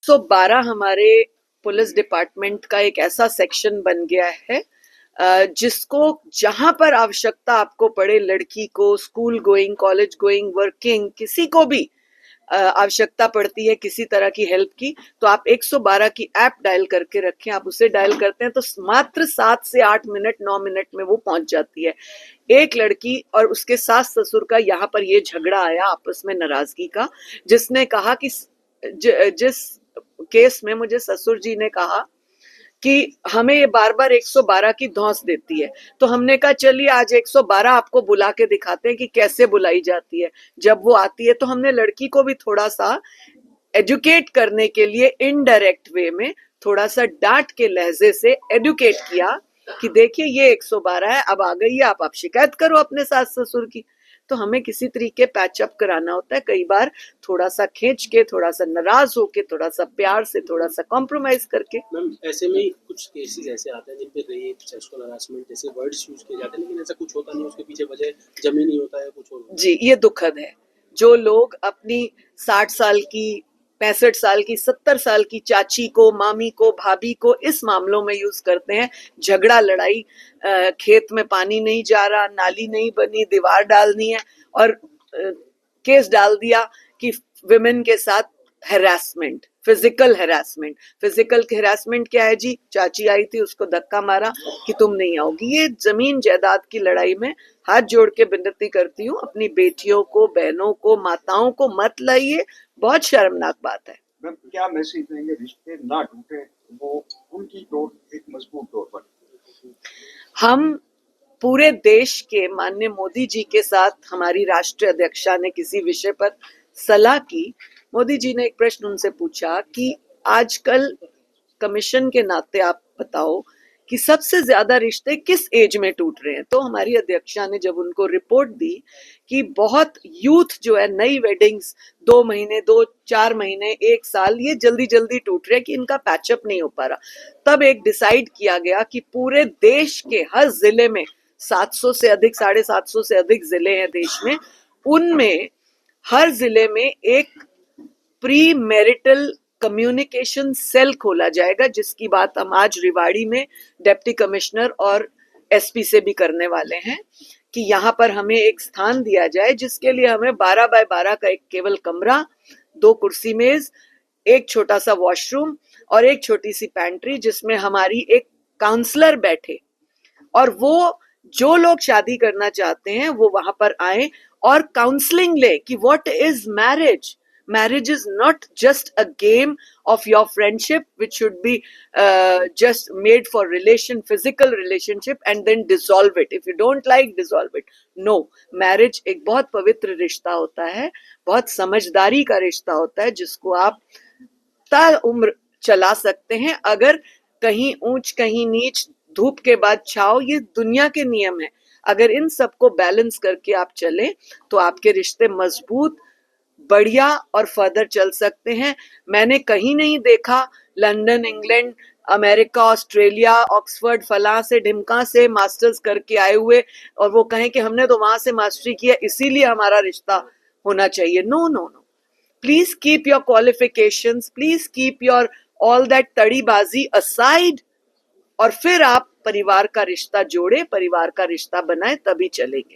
112 हमारे police department का एक ऐसा सेक्शन बन गया है जिसको जहां पर आवश्यकता आपको पड़े, लड़की को, school going, college going, working, किसी को भी आवश्यकता पड़ती है किसी तरह की हेल्प की, तो आप 112 की ऐप डायल करके रखें। आप उसे डायल करते हैं तो मात्र 7 से 8 मिनट, 9 मिनट में वो पहुंच जाती है। एक लड़की और उसके सास ससुर का यहाँ पर ये झगड़ा आया आपस में नाराजगी का, जिसने कहा कि जिस केस में मुझे ससुर जी ने कहा कि हमें ये बार बार 112 की धौंस देती है, तो हमने कहा चलिए आज 112 आपको बुला के दिखाते हैं कि कैसे बुलाई जाती है। जब वो आती है तो हमने लड़की को भी थोड़ा सा एजुकेट करने के लिए इनडायरेक्ट वे में थोड़ा सा डांट के लहजे से एडुकेट किया कि देखिए ये 112 है, अब आ गई है, आप शिकायत करो अपने सास ससुर की। तो हमें किसी तरीके पैचअप कराना होता है, कई बार थोड़ा सा खींच के, थोड़ा सा नाराज होके, थोड़ा सा प्यार से, थोड़ा सा कॉम्प्रोमाइज करके। मैम ऐसे में कुछ केसेस ऐसे आते हैं जिन पे रेप, सेक्सुअल हरासमेंट जैसे वर्ड्स यूज किए जाते हैं, लेकिन ऐसा कुछ होता नहीं, उसके पीछे वजह जमीनी होता है, कुछ और। जी, ये दुखद है। जो लोग अपनी 60 साल की, 65 साल की, 70 साल की चाची को, मामी को, भाभी को इस मामलों में यूज करते हैं, झगड़ा लड़ाई, खेत में पानी नहीं जा रहा, नाली नहीं बनी, दीवार डालनी है और केस डाल दिया कि विमेन के साथ harassment, physical harassment. Physical harassment क्या है जी? चाची आई थी, उसको धक्का मारा कि तुम नहीं आओगी। ये जमीन जायदाद की लड़ाई में हाथ जोड़ के विनती करती हूँ, अपनी बेटियों को, बहनों को, माताओं को मत लाइए, बहुत शर्मनाक बात है। क्या मैसेज देंगे? रिश्ते ना टूटे, वो उनकी डोर एक मजबूत डोर बने। हम पूरे देश के माननीय मोदी जी के साथ हमारी राष्ट्रीय अध्यक्षा ने किसी विषय पर सलाह की। मोदी जी ने एक प्रश्न उनसे पूछा कि आजकल कमीशन के नाते आप बताओ कि सबसे ज्यादा रिश्ते किस एज में टूट रहे हैं। तो हमारी अध्यक्षा ने जब उनको रिपोर्ट दी कि बहुत यूथ जो है, नई वेडिंग्स 2 महीने, 4 महीने, 1 साल, ये जल्दी जल्दी टूट रहे हैं कि इनका पैचअप नहीं हो पा रहा, तब एक डिसाइड किया गया कि पूरे देश के हर जिले में 700 से अधिक, 750 से अधिक जिले हैं देश में, उनमें हर जिले में एक प्री मैरिटल कम्युनिकेशन सेल खोला जाएगा, जिसकी बात हम आज रिवाड़ी में डिप्टी कमिश्नर और एसपी से भी करने वाले हैं कि यहाँ पर हमें एक स्थान दिया जाए, जिसके लिए हमें 12 बाय 12 का एक केवल कमरा, 2 कुर्सी मेज, एक छोटा सा वॉशरूम और एक छोटी सी पैंट्री, जिसमें हमारी एक काउंसलर बैठे और वो जो लोग शादी करना चाहते हैं वो वहां पर आए और काउंसलिंग ले कि what is marriage. Marriage is not just a game of your friendship, which should be just made for physical relationship and then dissolve it. If you don't like, dissolve it. No, marriage एक बहुत पवित्र रिश्ता होता है, बहुत समझदारी का रिश्ता होता है, जिसको आप ता उम्र चला सकते हैं। अगर कहीं ऊंच कहीं नीच, धूप के बाद छाव, ये दुनिया के नियम है। अगर इन सबको बैलेंस करके आप चलें तो आपके रिश्ते मजबूत, बढ़िया और फर्दर चल सकते हैं। मैंने कहीं नहीं देखा London, England, America, Australia, Oxford, फलां से ढिमका से मास्टर्स करके आए हुए और वो कहें कि हमने तो वहां से मास्टरी किया इसीलिए हमारा रिश्ता होना चाहिए। No no no, please keep your qualifications, please keep your all that तड़ीबाजी असाइड और फिर आप परिवार का रिश्ता जोड़े, परिवार का रिश्ता बनाए, तभी चलेंगे।